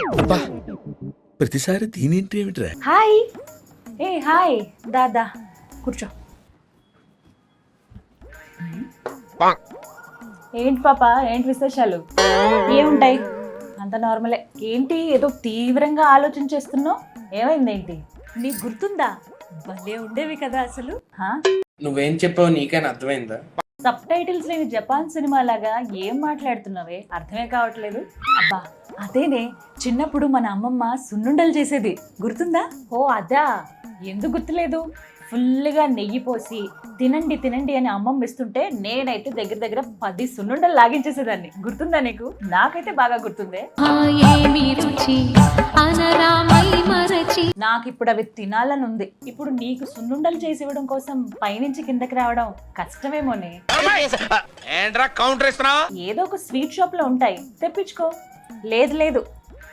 అబ్బా ప్రతిసారి దీనింటి ఏమిట్రా? హాయ్. హాయ్ దాదా కూర్చో. ఏంటి పాప, ఏంటి విశేషాలు? ఏముంటాయి, అంత నార్మలే. ఏంటి ఏదో తీవ్రంగా ఆలోచన చేస్తున్నావు, ఏమైందేంటి? నీకు గుర్తుందా, భలే ఉండేవి కదా అసలు. నువ్వేం చెప్పావు నీకైనా అర్థమైందా? సబ్ టైటిల్స్ లేని జపాన్ సినిమా లాగా ఏం మాట్లాడుతున్నావే, అర్థమే కావట్లేదు. అబ్బా అదేనే, చిన్నప్పుడు మన అమ్మమ్మ సున్నుండలు చేసేది, గుర్తుందా? ఓ అదా, ఎందుకు గుర్తులేదు? ఫుల్గా నెయ్యి పోసి తినండి తినండి అని అమ్మమ్మ ఇస్తుంటే నేనైతే దగ్గర దగ్గర 10 సున్నుండలు లాగించేసేదాన్ని. గుర్తుందా నీకు? నాకైతే బాగా గుర్తుందే. నాకు ఇప్పుడు అవి తినాలని ఉంది. ఇప్పుడు నీకు సున్నుండలు చేసి ఇవ్వడం కోసం పైనుంచి కిందకి రావడం కష్టమేమోనే. ఏదో ఒక స్వీట్ షాప్ లో ఉంటాయి, తెప్పించుకో. లేదు లేదు,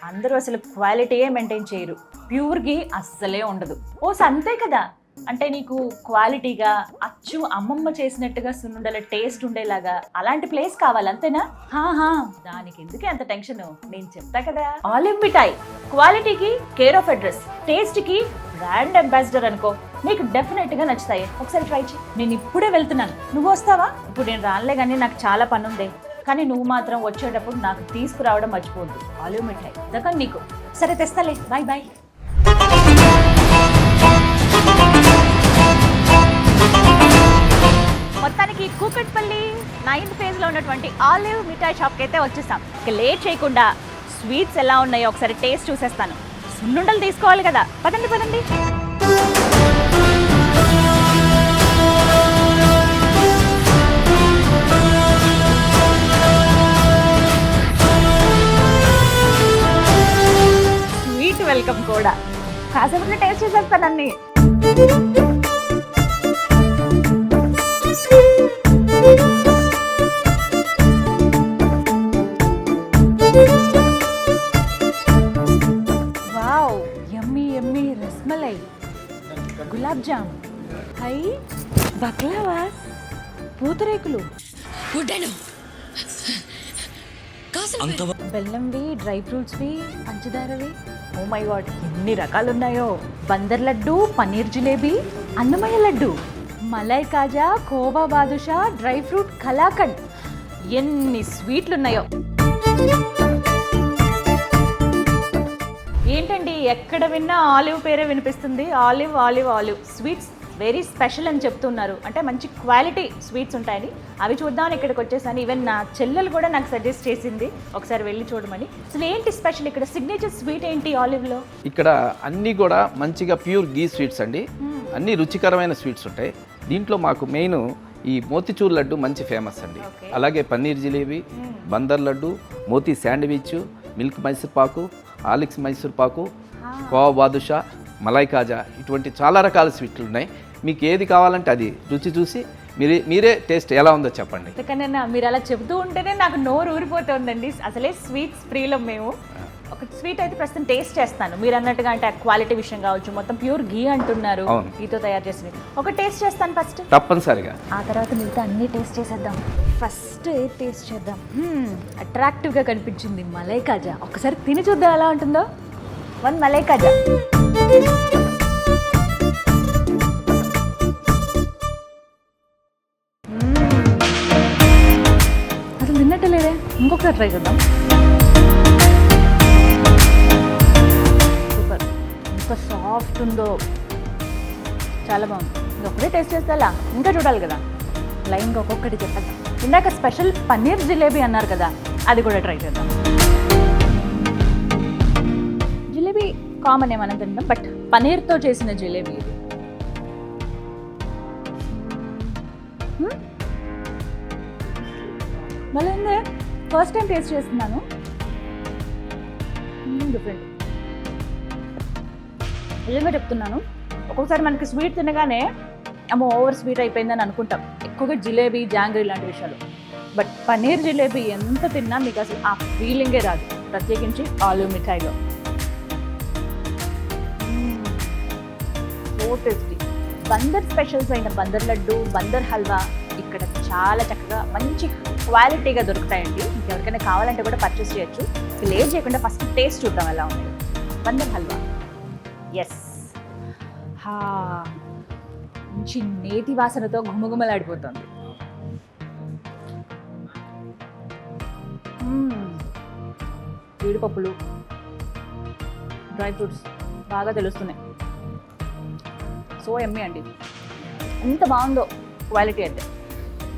అందరూ అసలు క్వాలిటీయే మెయింటైన్ చేయరు, ప్యూర్ ఘీ అస్సలే ఉండదు. ఓ అంతే కదా, అంటే నీకు క్వాలిటీగా అచ్చు అమ్మమ్మ చేసినట్టుగా సున్నుండల టేస్ట్ ఉండేలాగా అలాంటి ప్లేస్ కావాలి, అంతేనా? దానికి ఎందుకే అంత టెన్షన్, నేను చెప్తా కదా. ఆలివ్ మిఠాయి క్వాలిటీకి కేర్ ఆఫ్ అడ్రస్, టేస్ట్ కి బ్రాండ్ అంబాసిడర్ అనుకో. నీకు డెఫినెట్ గా నచ్చుతాయి, ఒకసారి ట్రై చేయి. నేను ఇప్పుడే వెళ్తున్నాను, నువ్వు వస్తావా? ఇప్పుడు నేను రానులే కానీ నాకు చాలా పని ఉంది, కానీ నువ్వు మాత్రం వచ్చేటప్పుడు నాకు తీసుకురావడం మర్చిపోవద్దు. ఆలివ్ మిఠాయి దగ్గర నీకు. సరే తెస్తాలే, బాయ్ బాయ్. మొత్తానికి కూకట్పల్లి 9th ఫేజ్ లో ఉన్నటువంటి ఆలివ్ మిఠాయి షాప్ కి అయితే వచ్చేసాం. ఇక లేట్ చేయకుండా స్వీట్స్ ఎలా ఉన్నాయో ఒకసారి టేస్ట్ చూసేస్తాను. సున్నుండలు తీసుకోవాలి కదా, పదండి పదండి. స్వీట్ వెల్కమ్ కూడా, కాసేపు టేస్ట్ చేసేస్తాను అన్ని. Wow, yummy yummy rasmalai, gulab jam, హై బక్లావా, పూతరేకులు, బెల్లంవి, డ్రై ఫ్రూట్స్వి, పంచదారవి. ఓ మై గాడ్, ఎన్ని రకాలు ఉన్నాయో. బందర్ లడ్డు, పన్నీర్ జిలేబీ, అన్నమయ్య లడ్డు, మలై కాజా, కోవా బాదుషా, డ్రై ఫ్రూట్ కలాకండ్, ఎన్ని స్వీట్లు ఉన్నాయో. ఏంటండి ఎక్కడ విన్నా ఆలివ్ పేరే వినిపిస్తుంది. Olive Olive Olive sweets very special అని చెప్తున్నారు, అంటే మంచి క్వాలిటీ స్వీట్స్ ఉంటాయని. అవి చూద్దామని ఇక్కడికి వచ్చేసాను. ఈవెన్ నా చెల్లెలు కూడా నాకు సజెస్ట్ చేసింది ఒకసారి వెళ్ళి చూడమని. అసలు ఏంటి స్పెషల్ ఇక్కడ, సిగ్నేచర్ స్వీట్ ఏంటి ఆలివ్లో? ఇక్కడ అన్నీ కూడా మంచిగా ప్యూర్ గీ స్వీట్స్ అండి, అన్ని రుచికరమైన స్వీట్స్ ఉంటాయి. దీంట్లో మాకు మెయిన్ ఈ మోతిచూర్ లడ్డు మంచి ఫేమస్ అండి. అలాగే పన్నీర్ జిలేబీ, బందర్ లడ్డు, మోతీ శాండ్విచ్, మిల్క్ మైసూర్ పాకు, ఆలిక్స్ మైసూర్ పాకు, కోవా బాదుషా, మలై కాజా, ఇటువంటి చాలా రకాల స్వీట్లు ఉన్నాయి. మీకు ఏది కావాలంటే అది రుచి చూసి మీరే టేస్ట్ ఎలా ఉందో చెప్పండి. ఎందుకన్నా మీరు అలా చెబుతూ ఉంటేనే నాకు నోరు ఊరిపోతుందండి. అసలే స్వీట్స్ ప్రియులో మేము. ఒక స్వీట్ అయితే ప్రస్తుతం టేస్ట్ చేస్తాను, మీరు అన్నట్టుగా. అంటే క్వాలిటీ విషయం కావచ్చు, మొత్తం ప్యూర్ ఘీ అంటున్నారు, ఘీతో తయారు చేసినవి. ఒక టేస్ట్ చేస్తాను ఫస్ట్, తప్పనిసరిగా. ఆ తర్వాత మిగతా అన్ని టేస్ట్ చేసేద్దాం. ఫస్ట్ ఏ టేస్ట్ చేద్దాం. అట్రాక్టివ్గా కనిపించింది మలై కాజా. ఒకసారి తిని చూద్దాం ఎలా ఉంటుందో. 1 మలై కాజా. అసలు తిన్నట్టే లేదే, ఇంకొకసారి ట్రై చేద్దాం. సూపర్, ఎంత సాఫ్ట్ ఉందో, చాలా బాగుంది. ఇంకొకటే టేస్ట్ చేస్తా, ఇంకా చూడాలి కదా. లైన్గా ఒక్కొక్కటి చెప్పేద్దాం. ఇందాక స్పెషల్ పన్నీర్ జిలేబీ అన్నారు కదా, అది కూడా ట్రై చేద్దాం. జిలేబీ కామన్ ఏమన్నా తింటాం, బట్ పన్నీర్తో చేసిన జిలేబీ ఇది. మళ్ళీ ఫస్ట్ టైం టేస్ట్ చేస్తున్నాను, డిఫరెంట్. నిజంగా చెప్తున్నాను, ఒక్కొక్కసారి మనకి స్వీట్ తినగానే అమ్మో ఓవర్ స్వీట్ అయిపోయిందని అనుకుంటాం, ఎక్కువగా జిలేబీ, జాంగ్రీ లాంటి విషయాలు. బట్ పన్నీర్ జిలేబీ ఎంత తిన్నా మీకు అసలు ఆ ఫీలింగే రాదు, ప్రత్యేకించి ఆలివ్ మిఠాయిలో. So tasty. బందర్ స్పెషల్స్ అయిన బందర్ లడ్డు, బందర్ హల్వా ఇక్కడ చాలా చక్కగా చక్కగా మంచి క్వాలిటీగా దొరుకుతాయండి. మీకు ఎవరికైనా కావాలంటే కూడా పర్చేస్ చేయొచ్చు. లేట్ చేయకుండా ఫస్ట్ టేస్ట్ చూద్దాం ఎలా ఉంది. బందర్ హల్వా, ఎస్, మంచి నేతి వాసనతో గుమగుమలాడిపోతుంది. జీడిపప్పులు, డ్రై ఫ్రూట్స్ బాగా తెలుస్తున్నాయి. సో ఎమ్మీ అండి, ఎంత బాగుందో క్వాలిటీ అయితే.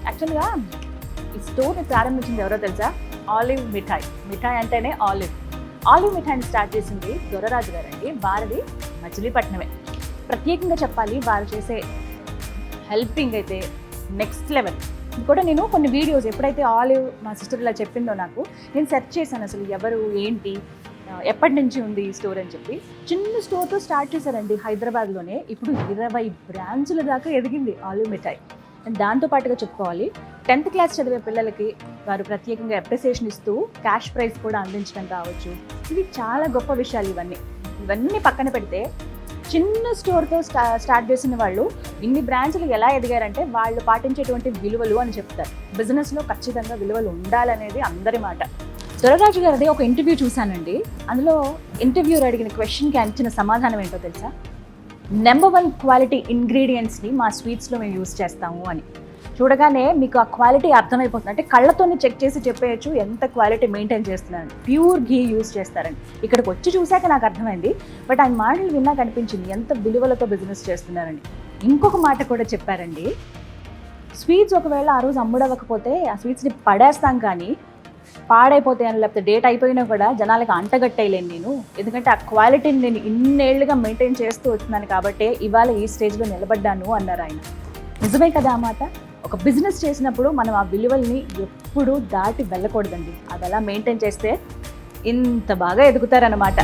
యాక్చువల్గా ఈ స్టోర్ని ప్రారంభించింది ఎవరో తెలుసా? ఆలివ్ మిఠాయి. మిఠాయి అంటేనే ఆలివ్ మిఠాయిని స్టార్ట్ చేసింది దొరరాజు గారండి. వారిది మచిలీపట్నమే. ప్రత్యేకంగా చెప్పాలి, వారు చేసే హెల్పింగ్ అయితే నెక్స్ట్ లెవెల్. కూడా నేను కొన్ని వీడియోస్ ఎప్పుడైతే ఆలివ్ మా సిస్టర్ ఇలా చెప్పిందో నాకు, నేను సెర్చ్ చేశాను అసలు ఎవరు ఏంటి ఎప్పటి నుంచి ఉంది ఈ స్టోర్ అని చెప్పి. చిన్న స్టోర్తో స్టార్ట్ చేశారండి హైదరాబాద్లోనే. ఇప్పుడు 20 బ్రాంచుల దాకా ఎదిగింది ఆలివ్ మిఠాయి. అండ్ దాంతోపాటుగా చెప్పుకోవాలి, 10th క్లాస్ చదివే పిల్లలకి వారు ప్రత్యేకంగా అప్రిసియేషన్ ఇస్తూ క్యాష్ ప్రైజ్ కూడా అందించడం కావచ్చు. ఇవి చాలా గొప్ప విషయాలు. ఇవన్నీ పక్కన పెడితే చిన్న స్టోర్తో స్టార్ట్ చేసిన వాళ్ళు ఇన్ని బ్రాంచ్లు ఎలా ఎదిగారంటే వాళ్ళు పాటించేటువంటి విలువలు అని చెప్తారు. బిజినెస్లో ఖచ్చితంగా విలువలు ఉండాలనేది అందరి మాట. దొరరాజు గారిది ఒక ఇంటర్వ్యూ చూశానండి. అందులో ఇంటర్వ్యూర్ అడిగిన క్వశ్చన్కి ఇచ్చిన సమాధానం ఏంటో తెలుసా? నెంబర్ 1 క్వాలిటీ ఇంగ్రీడియంట్స్ని మా స్వీట్స్లో మేము యూజ్ చేస్తాము అని. చూడగానే మీకు ఆ క్వాలిటీ అర్థమైపోతుంది. అంటే కళ్ళతోనే చెక్ చేసి చెప్పేయచ్చు ఎంత క్వాలిటీ మెయింటైన్ చేస్తున్నారని. ప్యూర్ ఘీ యూజ్ చేస్తారని ఇక్కడికి వచ్చి చూశాక నాకు అర్థమైంది. బట్ ఆయన మాటలు విన్నాక అనిపించింది ఎంత విలువలతో బిజినెస్ చేస్తున్నారని. ఇంకొక మాట కూడా చెప్పారండి, స్వీట్స్ ఒకవేళ ఆ రోజు అమ్ముడవ్వకపోతే ఆ స్వీట్స్ని పడేస్తాం, కానీ పాడైపోతాయని లేకపోతే డేట్ అయిపోయినా కూడా జనాలకి అంటగట్టేయలేను నేను. ఎందుకంటే ఆ క్వాలిటీని నేను ఇన్నేళ్లుగా మెయింటైన్ చేస్తూ వచ్చినాను కాబట్టి ఇవాళ ఈ స్టేజ్లో నిలబడ్డాను అన్నారు ఆయన. నిజమే కదా ఆ మాట. ఒక బిజినెస్ చేసినప్పుడు మనం ఆ విలువల్ని ఎప్పుడూ దాటి వెళ్ళకూడదండి. అది అలా మెయింటైన్ చేస్తే ఇంత బాగా ఎదుగుతారన్నమాట.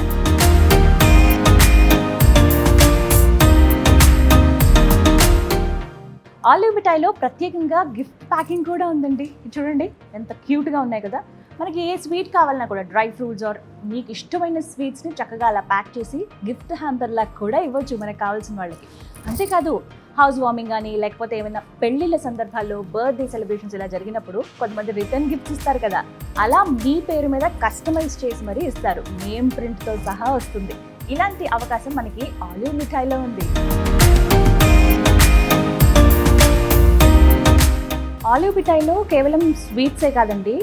ఆలివ్ మిఠాయిలో ప్రత్యేకంగా గిఫ్ట్ ప్యాకింగ్ కూడా ఉందండి. చూడండి ఎంత క్యూట్గా ఉన్నాయి కదా. మనకి ఏ స్వీట్ కావాలన్నా కూడా డ్రై ఫ్రూట్స్ ఆర్ మీకు ఇష్టమైన స్వీట్స్ని చక్కగా అలా ప్యాక్ చేసి గిఫ్ట్ హ్యాంపర్ లాగా కూడా ఇవ్వచ్చు మనకు కావాల్సిన వాళ్ళకి. అంతేకాదు హౌస్ వార్మింగ్ కానీ లేకపోతే ఏమైనా పెళ్లిళ్ళ సందర్భాల్లో బర్త్డే సెలబ్రేషన్స్ ఇలా జరిగినప్పుడు కొంతమంది రిటర్న్ గిఫ్ట్స్ ఇస్తారు కదా, అలా మీ పేరు మీద కస్టమైజ్ చేసి మరీ ఇస్తారు. నేమ్ ప్రింట్తో సహా వస్తుంది. ఇలాంటి అవకాశం మనకి ఆలివ్ మిఠాయిలో ఉంది. ఆలివ్ మిఠాయిలో కేవలం స్వీట్సే కాదండి,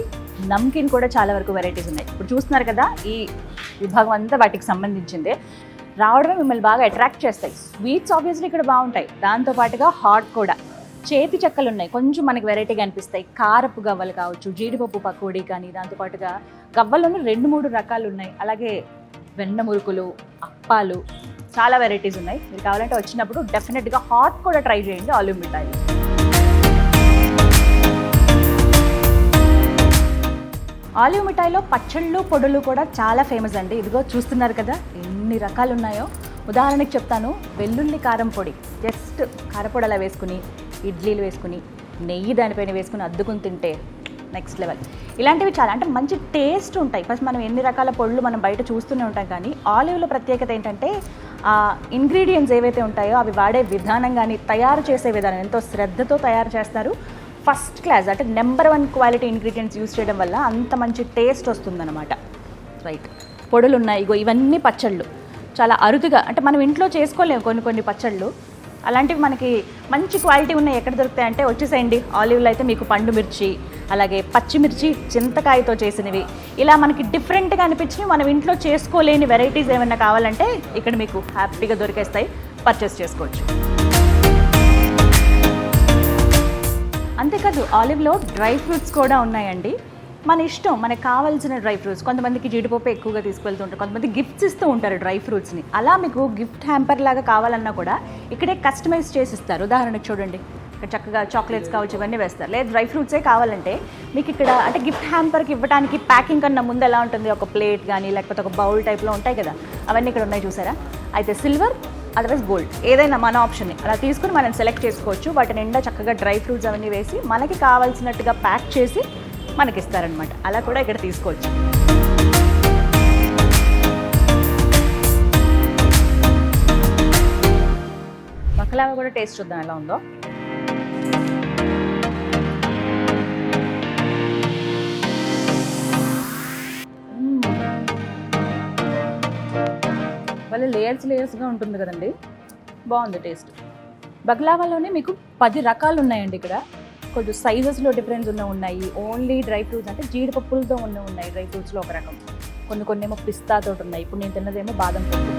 నమ్కిన్ కూడా చాలా వరకు వెరైటీస్ ఉన్నాయి. ఇప్పుడు చూస్తున్నారు కదా, ఈ విభాగం అంతా వాటికి సంబంధించిందే. రావడమే మిమ్మల్ని బాగా అట్రాక్ట్ చేస్తాయి. స్వీట్స్ ఆబ్వియస్లీ ఇక్కడ బాగుంటాయి, దాంతోపాటుగా హాట్ కూడా. చేతి చెక్కలు ఉన్నాయి, కొంచెం మనకి వెరైటీగా అనిపిస్తాయి. కారపు గవ్వలు కావచ్చు, జీడిపప్పు పకోడీ కానీ, దాంతోపాటుగా గవ్వల్లోనే 2-3 రకాలు ఉన్నాయి. అలాగే వెన్న మురుకులు, అప్పాలు, చాలా వెరైటీస్ ఉన్నాయి. మీరు కావాలంటే వచ్చినప్పుడు డెఫినెట్గా హాట్ కూడా ట్రై చేయండి ఆలివ్ మిఠాయి. ఆలివ్ మిఠాయిలో పచ్చళ్ళు, పొడులు కూడా చాలా ఫేమస్ అండి. ఇదిగో చూస్తున్నారు కదా ఎన్ని రకాలు ఉన్నాయో. ఉదాహరణకి చెప్తాను, వెల్లుల్లి కారం పొడి. జస్ట్ కారపొడి అలా వేసుకుని, ఇడ్లీలు వేసుకుని, నెయ్యి దానిపైన వేసుకుని అద్దుకుని తింటే నెక్స్ట్ లెవెల్. ఇలాంటివి చాలా అంటే మంచి టేస్ట్ ఉంటాయి. ఫస్ట్ మనం ఎన్ని రకాల పొడులు మనం బయట చూస్తూనే ఉంటాం, కానీ ఆలివ్లో ప్రత్యేకత ఏంటంటే ఆ ఇంగ్రీడియంట్స్ ఏవైతే ఉంటాయో అవి వాడే విధానం కానీ, తయారు చేసే విధానం ఎంతో శ్రద్ధతో తయారు చేస్తారు. ఫస్ట్ క్లాస్ అంటే నెంబర్ 1 క్వాలిటీ ఇంగ్రీడియంట్స్ యూజ్ చేయడం వల్ల అంత మంచి టేస్ట్ వస్తుందన్నమాట. రైట్, పొడులు ఉన్నాయి. ఇగో ఇవన్నీ పచ్చళ్ళు చాలా అరుదుగా, అంటే మనం ఇంట్లో చేసుకోలేము కొన్ని పచ్చళ్ళు. అలాంటివి మనకి మంచి క్వాలిటీ ఉన్నాయి ఎక్కడ దొరుకుతాయి అంటే వచ్చేసేయండి. ఆలివ్లో అయితే మీకు పండు మిర్చి, అలాగే పచ్చిమిర్చి, చింతకాయతో చేసినవి, ఇలా మనకి డిఫరెంట్గా అనిపించినవి మనం ఇంట్లో చేసుకోలేని వెరైటీస్ ఏమైనా కావాలంటే ఇక్కడ మీకు హ్యాపీగా దొరికేస్తాయి, పర్చేస్ చేసుకోవచ్చు. అంతేకాదు ఆలివ్లో డ్రై ఫ్రూట్స్ కూడా ఉన్నాయండి. మన ఇష్టం, మనకు కావాల్సిన డ్రై ఫ్రూట్స్. కొంతమందికి జీడిపప్పు ఎక్కువగా తీసుకెళ్తుంటారు, కొంతమంది గిఫ్ట్స్ ఇస్తూ ఉంటారు డ్రై ఫ్రూట్స్ని. అలా మీకు గిఫ్ట్ హ్యాంపర్ లాగా కావాలన్నా కూడా ఇక్కడే కస్టమైజ్ చేసి ఇస్తారు. ఉదాహరణకు చూడండి, ఇక్కడ చక్కగా చాక్లెట్స్ కావచ్చు, ఇవన్నీ వేస్తారు. లేదు డ్రై ఫ్రూట్సే కావాలంటే మీకు ఇక్కడ అంటే గిఫ్ట్ హ్యాంపర్కి ఇవ్వడానికి ప్యాకింగ్ కన్నా ముందు ఎలా ఉంటుంది, ఒక ప్లేట్ కానీ లేకపోతే ఒక బౌల్ టైప్లో ఉంటాయి కదా, అవన్నీ ఇక్కడ ఉన్నాయి చూసారా. అయితే సిల్వర్ అదర్వైజ్ గోల్డ్ ఏదైనా మన ఆప్షన్ని అలా తీసుకుని మనం సెలెక్ట్ చేసుకోవచ్చు. వాటి నిండా చక్కగా డ్రై ఫ్రూట్స్ అవన్నీ వేసి మనకి కావాల్సినట్టుగా ప్యాక్ చేసి మనకి ఇస్తారనమాట. అలా కూడా ఇక్కడ తీసుకోవచ్చు. బకలావా కూడా టేస్ట్ చూద్దాం ఎలా ఉందో. భలే లేయర్స్గా ఉంటుంది కదండి, బాగుంది టేస్ట్. బక్లావాలోనే మీకు 10 రకాలు ఉన్నాయండి ఇక్కడ. కొంచెం సైజెస్లో డిఫరెన్స్ ఉన్నాయి. ఓన్లీ డ్రై ఫ్రూట్స్ అంటే జీడిపప్పులతో ఉన్నాయి డ్రై ఫ్రూట్స్లో ఒక రకం, కొన్ని ఏమో పిస్తాతో ఉన్నాయి. ఇప్పుడు నేను తిన్నదేమో బాదం పప్పు.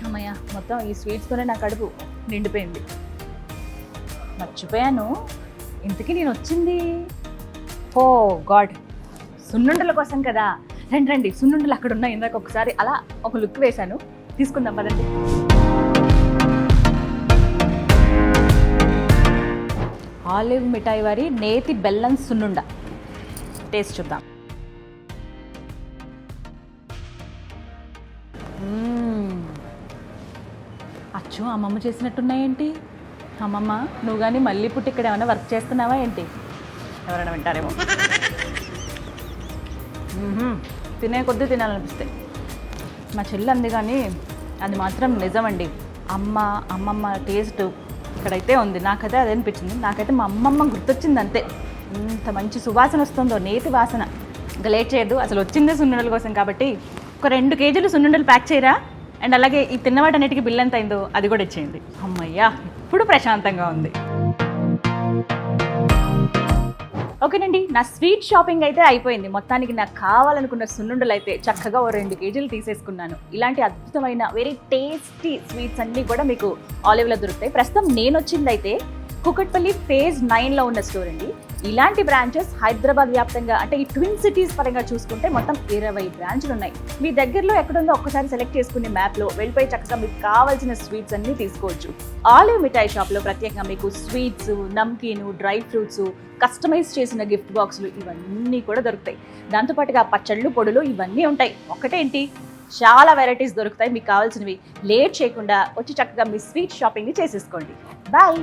అమ్మయ్య, మొత్తం ఈ స్వీట్స్తోనే నా కడుపు నిండిపోయింది. మర్చిపోయాను, ఇంతకీ నేను వచ్చింది ఓ గాడ్ సున్నుండల కోసం కదా. రండి, సున్నుండలు అక్కడ ఉన్నాయి. ఇందాక ఒకసారి అలా ఒక లుక్ వేశాను, తీసుకుందాం పదండి. ఆలివ్ మిఠాయి వారి నేతి బెల్లం సున్నుండ టేస్ట్ చూద్దాం. అచ్చు అమ్మమ్మ చేసినట్టున్నాయేంటి? అమ్మమ్మ, నువ్వు కానీ మళ్ళీ పుట్టి ఇక్కడ ఏమైనా వర్క్ చేస్తున్నావా ఏంటి? ఎవరైనా వింటారేమో. తినే కొద్దీ తినాలనిపిస్తాయి. మా చెల్లి అంది కానీ అది మాత్రం నిజమండి. అమ్మమ్మ టేస్ట్ ఇక్కడైతే ఉంది. నాకైతే అదే అనిపించింది. నాకైతే మా అమ్మమ్మ గుర్తొచ్చింది అంతే. ఇంత మంచి సువాసన వస్తుందో, నేతి వాసన. ఇంకా లేట్ చేయొద్దు, అసలు వచ్చిందే సున్నుండల కోసం కాబట్టి ఒక 2 కేజీలు సున్నుండలు ప్యాక్ చేయరా. అండ్ అలాగే ఈ తిన్నవాటన్నిటికీ బిల్ ఎంత అయిందో అది కూడా ఇచ్చేయండి. అమ్మయ్యా, ఇప్పుడు ప్రశాంతంగా ఉంది. ఓకేనండి, నా స్వీట్ షాపింగ్ అయితే అయిపోయింది. మొత్తానికి నాకు కావాలనుకున్న సున్నుండలు అయితే చక్కగా ఓ 2 కేజీలు తీసేసుకున్నాను. ఇలాంటి అద్భుతమైన వెరీ టేస్టీ స్వీట్స్ అన్నీ కూడా మీకు ఆలివ్లో దొరుకుతాయి. ప్రస్తుతం నేను వచ్చిందైతే కుకట్పల్లి ఫేజ్ 9లో ఉన్న స్టోర్ అండి. ఇలాంటి బ్రాంచెస్ హైదరాబాద్ వ్యాప్తంగా, అంటే ఈ ట్విన్ సిటీస్ పరంగా చూసుకుంటే మొత్తం 20 బ్రాంచ్లు ఉన్నాయి. మీ దగ్గరలో ఎక్కడుందో ఒక్కసారి సెలెక్ట్ చేసుకునే మ్యాప్లో వెళ్ళిపోయి చక్కగా మీకు కావాల్సిన స్వీట్స్ అన్నీ తీసుకోవచ్చు. ఆలివ్ మిఠాయి షాప్లో ప్రత్యేకంగా మీకు స్వీట్స్, నమ్కీను, డ్రై ఫ్రూట్స్, కస్టమైజ్ చేసిన గిఫ్ట్ బాక్సులు ఇవన్నీ కూడా దొరుకుతాయి. దాంతోపాటుగా పచ్చళ్ళు, పొడులు ఇవన్నీ ఉంటాయి. ఒకటేంటి, చాలా వెరైటీస్ దొరుకుతాయి. మీకు కావాల్సినవి లేట్ చేయకుండా వచ్చి చక్కగా మీ స్వీట్ షాపింగ్ని చేసేసుకోండి. బాయ్.